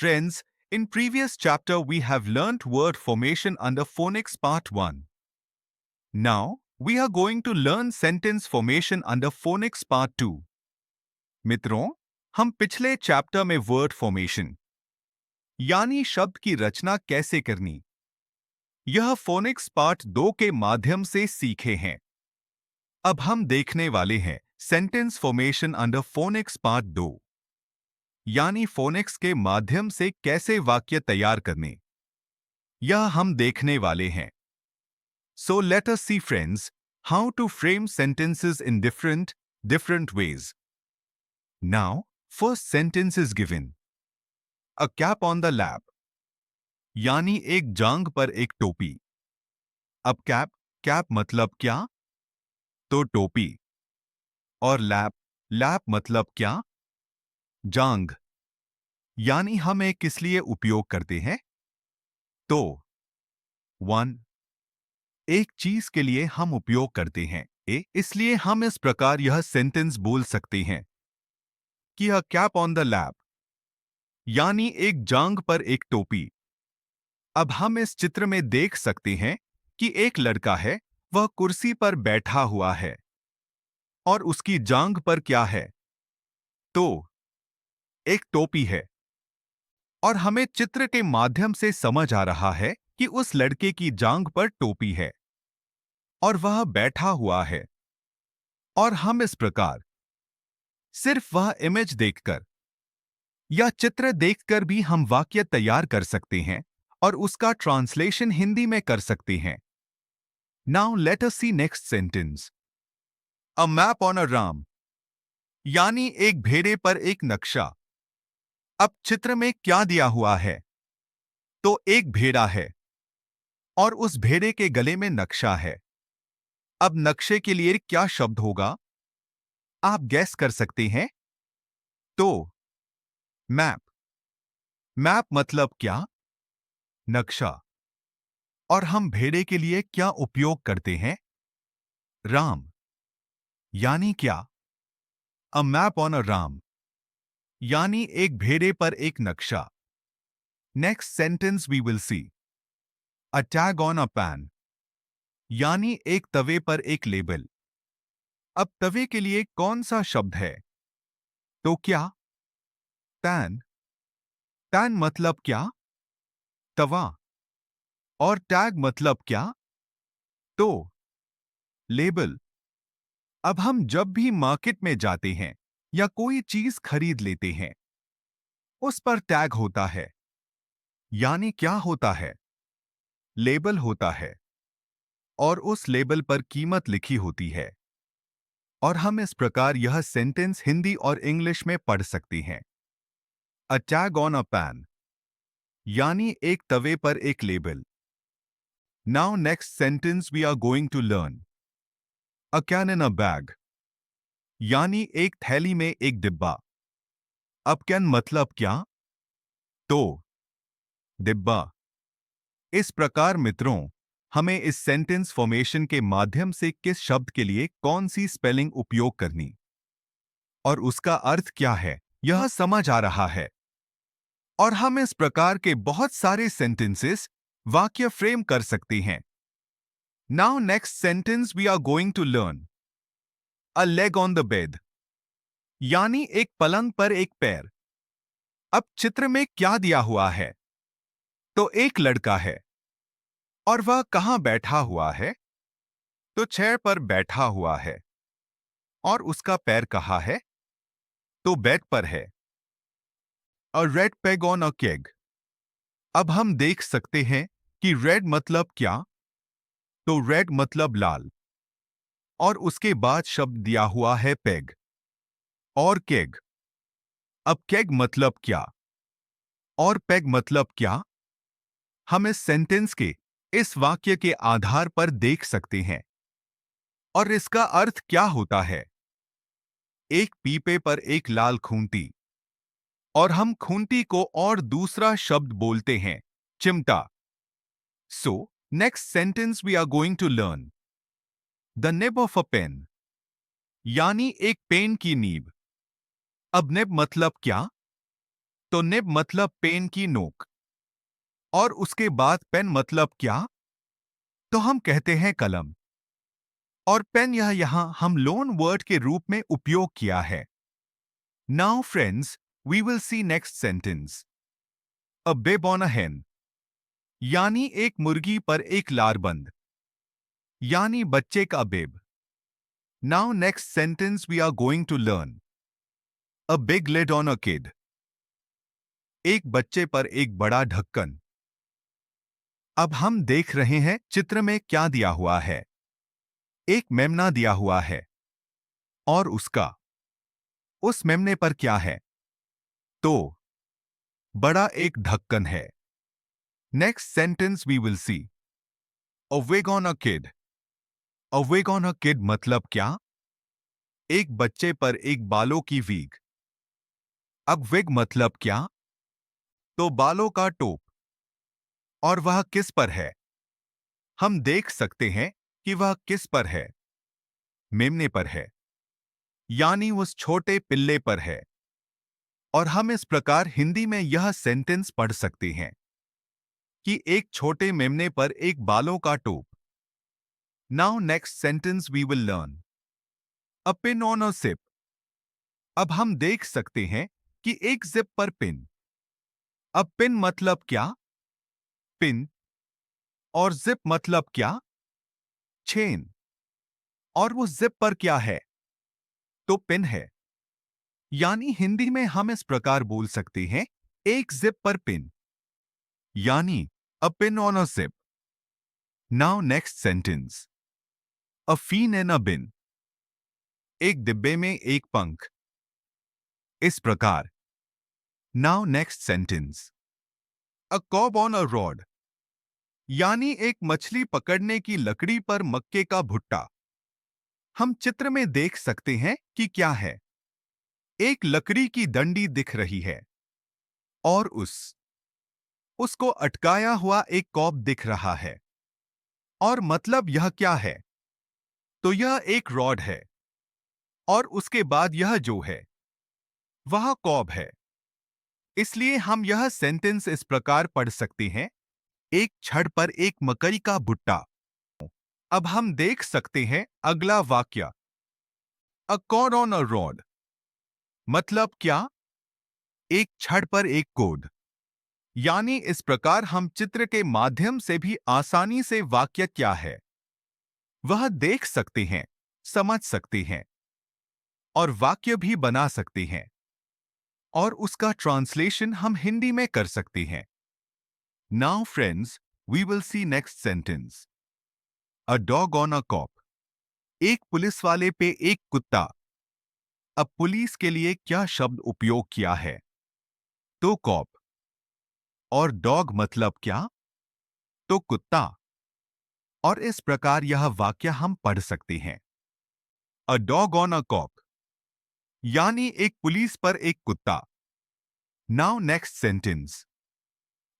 Friends, in previous chapter we have learnt word formation under phonics part 1. Now, we are going to learn sentence formation under phonics part 2. मित्रों, हम पिछले chapter में word formation यानी शब्द की रचना कैसे करनी यह फोनिक्स पार्ट 2 के माध्यम से सीखे हैं। अब हम देखने वाले हैं sentence formation under phoenix part 2 यानी फोनिक्स के माध्यम से कैसे वाक्य तैयार करने यह हम देखने वाले हैं। So let us see friends how to frame sentences in different ways. Now, first sentence is given. A cap on the lap. यानी एक जांघ पर एक टोपी। अब कैप मतलब क्या? तो टोपी। और लैप मतलब क्या? जांघ। यानी हम एक किस लिए उपयोग करते हैं? तो 1. एक चीज के लिए हम उपयोग करते हैं इसलिए हम इस प्रकार यह सेंटेंस बोल सकते हैं कि a cap on the lap यानी एक जांघ पर एक टोपी। अब हम इस चित्र में देख सकते हैं कि एक लड़का है, वह कुर्सी पर बैठा हुआ है और उसकी जांघ पर क्या है? तो एक टोपी है और हमें चित्र के माध्यम से समझ आ रहा है कि उस लड़के की जांघ पर टोपी है और वह बैठा हुआ है। और हम इस प्रकार सिर्फ वह इमेज देखकर या चित्र देखकर भी हम वाक्य तैयार कर सकते हैं और उसका ट्रांसलेशन हिंदी में कर सकते हैं। Now let us see next sentence. A map on a ram यानी एक भेड़े पर एक नक्शा। अब चित्र में क्या दिया हुआ है? तो एक भेड़ा है और उस भेड़े के गले में नक्शा है। अब नक्शे के लिए क्या शब्द होगा? आप गैस कर सकते हैं? तो मैप मतलब क्या? नक्शा। और हम भेड़े के लिए क्या उपयोग करते हैं? राम। यानी क्या? A map on a ram यानी एक भेड़े पर एक नक्शा। Next sentence we will see. A tag on a pan यानी एक तवे पर एक लेबल। अब तवे के लिए कौन सा शब्द है? तो क्या? पैन मतलब क्या? तवा। और टैग मतलब क्या? तो लेबल। अब हम जब भी मार्केट में जाते हैं या कोई चीज खरीद लेते हैं, उस पर टैग होता है। यानी क्या होता है? लेबल होता है और उस लेबल पर कीमत लिखी होती है। और हम इस प्रकार यह सेंटेंस हिंदी और इंग्लिश में पढ़ सकते हैं। A tag on a pan यानी एक तवे पर एक label. Now next sentence we are going to learn. A can in a bag यानी एक थैली में एक डिब्बा। अब कैन मतलब क्या? तो डिब्बा। इस प्रकार मित्रों, हमें इस सेंटेंस फॉर्मेशन के माध्यम से किस शब्द के लिए कौन सी स्पेलिंग उपयोग करनी और उसका अर्थ क्या है यह समझ आ रहा है। और हम इस प्रकार के बहुत सारे सेंटेंसेस वाक्य फ्रेम कर सकते हैं। Now next sentence we are going to learn. A leg on the bed यानी एक पलंग पर एक पैर। अब चित्र में क्या दिया हुआ है? तो एक लड़का है और वह कहां बैठा हुआ है? तो चेयर पर बैठा हुआ है और उसका पैर कहां है? तो बेड पर है। A red peg on a keg. अब हम देख सकते हैं कि रेड मतलब क्या? तो रेड मतलब लाल और उसके बाद शब्द दिया हुआ है पेग और केग। अब केग मतलब क्या और पेग मतलब क्या? हम इस सेंटेंस के इस वाक्य के आधार पर देख सकते हैं। और इसका अर्थ क्या होता है? एक पीपे पर एक लाल खूंटी और हम खूंटी को और दूसरा शब्द बोलते हैं चिमटा। So next sentence we are going to learn. The nib of a pen यानी एक पेन की नीब। अब निब मतलब क्या? तो निब मतलब पेन की नोक। और उसके बाद पेन मतलब क्या? तो हम कहते हैं कलम। और पेन यह यहां हम लोन वर्ड के रूप में उपयोग किया है। Now friends, we will see next sentence. A bib on a hen, यानी एक मुर्गी पर एक लारबंद, यानी बच्चे का bib. Now next sentence we are going to learn. A big lid on a kid, एक बच्चे पर एक बड़ा ढक्कन। अब हम देख रहे हैं चित्र में क्या दिया हुआ है। एक मेमना दिया हुआ है और उस मेमने पर क्या है? तो बड़ा एक ढक्कन है। Next sentence we will see. A wig on a kid, a wig on a kid मतलब क्या? एक बच्चे पर एक बालों की वीग। अब विग मतलब क्या? तो बालों का टोप। और वह किस पर है? हम देख सकते हैं कि वह किस पर है। मेमने पर है, यानी उस छोटे पिल्ले पर है। और हम इस प्रकार हिंदी में यह सेंटेंस पढ़ सकते हैं कि एक छोटे मेमने पर एक बालों का टोप। Now next sentence we will learn. A pin on a zip, अब हम देख सकते हैं कि एक जिप पर पिन। अब पिन मतलब क्या? पिन। और जिप मतलब क्या? चेन। और वो जिप पर क्या है? तो पिन है। यानी हिंदी में हम इस प्रकार बोल सकते हैं, एक जिप पर पिन, यानी a pin on a zip. Now next sentence. A fin in a bin, एक डिब्बे में एक पंख। इस प्रकार। Now next sentence. A cob on a rod, यानी एक मछली पकड़ने की लकड़ी पर मक्के का भुट्टा। हम चित्र में देख सकते हैं कि क्या है। एक लकड़ी की डंडी दिख रही है और उसको अटकाया हुआ एक कॉब दिख रहा है। और मतलब यह क्या है? तो यह एक रॉड है और उसके बाद यह जो है वह कॉब है। इसलिए हम यह सेंटेंस इस प्रकार पढ़ सकते हैं, एक छड़ पर एक मकई का भुट्टा। अब हम देख सकते हैं अगला वाक्य। अ कॉर्ड ऑन अ रॉड मतलब क्या? एक छड़ पर एक कोड। यानी इस प्रकार हम चित्र के माध्यम से भी आसानी से वाक्य क्या है वह देख सकते हैं, समझ सकते हैं और वाक्य भी बना सकते हैं। और उसका ट्रांसलेशन हम हिंदी में कर सकते हैं। Now friends, we will see next sentence. A dog on a cop, एक पुलिस वाले पे एक कुत्ता। अब पुलिस के लिए क्या शब्द उपयोग किया है? तो कॉप। और डॉग मतलब क्या? तो कुत्ता। और इस प्रकार यह वाक्य हम पढ़ सकते हैं। अ डॉग ऑन अ कॉप, यानी एक पुलिस पर एक कुत्ता। Now next sentence.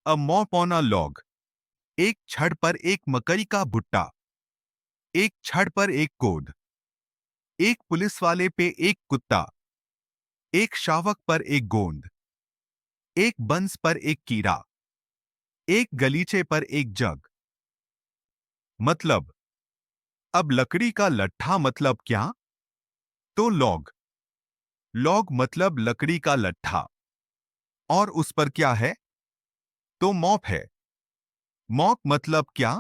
A mop on a log, एक छड़ पर एक मकई का भुट्टा। एक छड़ पर एक कोड। एक पुलिस वाले पे एक कुत्ता। एक शावक पर एक गोंद। एक बंस पर एक कीड़ा। एक गलीचे पर एक जग। मतलब। अब लकड़ी का लट्ठा मतलब क्या? तो लॉग। लॉग मतलब लकड़ी का लट्ठा। और उस पर क्या है? तो मॉप है। मॉप मतलब क्या?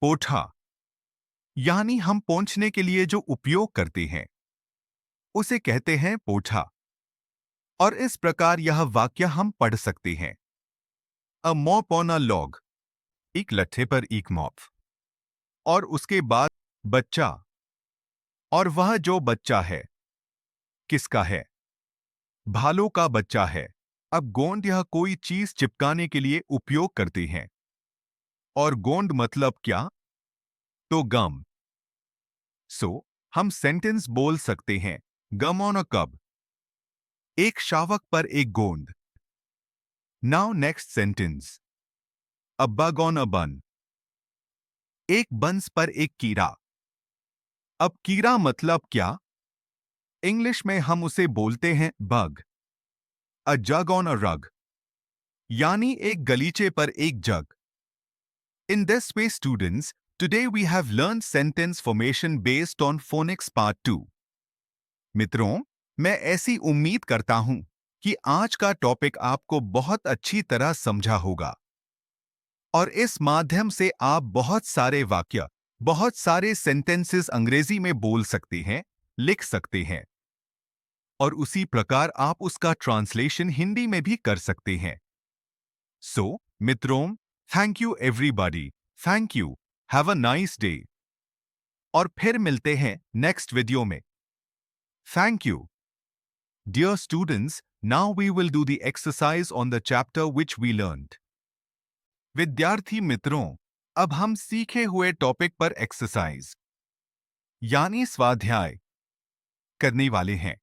पोछा। यानी हम पोंछने के लिए जो उपयोग करते हैं उसे कहते हैं पोछा। और इस प्रकार यह वाक्य हम पढ़ सकते हैं। अ मॉप ऑन अ लॉग, एक लट्ठे पर एक मॉप। और उसके बाद बच्चा। और वह जो बच्चा है किसका है? भालू का बच्चा है। अब गोंद यह कोई चीज चिपकाने के लिए उपयोग करते हैं। और गोंद मतलब क्या? तो गम। सो हम सेंटेंस बोल सकते हैं। गम ऑन अ कब, एक शावक पर एक गोंद। Now next sentence. A bug on a बन, एक बंस पर एक कीड़ा। अब कीड़ा मतलब क्या? इंग्लिश में हम उसे बोलते हैं bug. a jug on a rug, यानी एक गलीचे पर एक जग. In this way, students, today we have learned sentence formation based on phonics part 2. मित्रों, मैं ऐसी उम्मीद करता हूं कि आज का टॉपिक आपको बहुत अच्छी तरह समझा होगा और इस माध्यम से आप बहुत सारे वाक्य, बहुत सारे सेंटेंसेस अंग्रेजी में बोल सकते हैं, लिख सकते हैं और उसी प्रकार आप उसका ट्रांसलेशन हिंदी में भी कर सकते हैं. सो, मित्रों, thank you everybody, thank you, have a nice day और फिर मिलते हैं नेक्स्ट वीडियो में. Thank you. Dear students, now we will do the exercise on the chapter which we learned. विद्यार्थी मित्रों, अब हम सीखे हुए टॉपिक पर एक्सरसाइज यानी स्वाध्याय करने वाले हैं.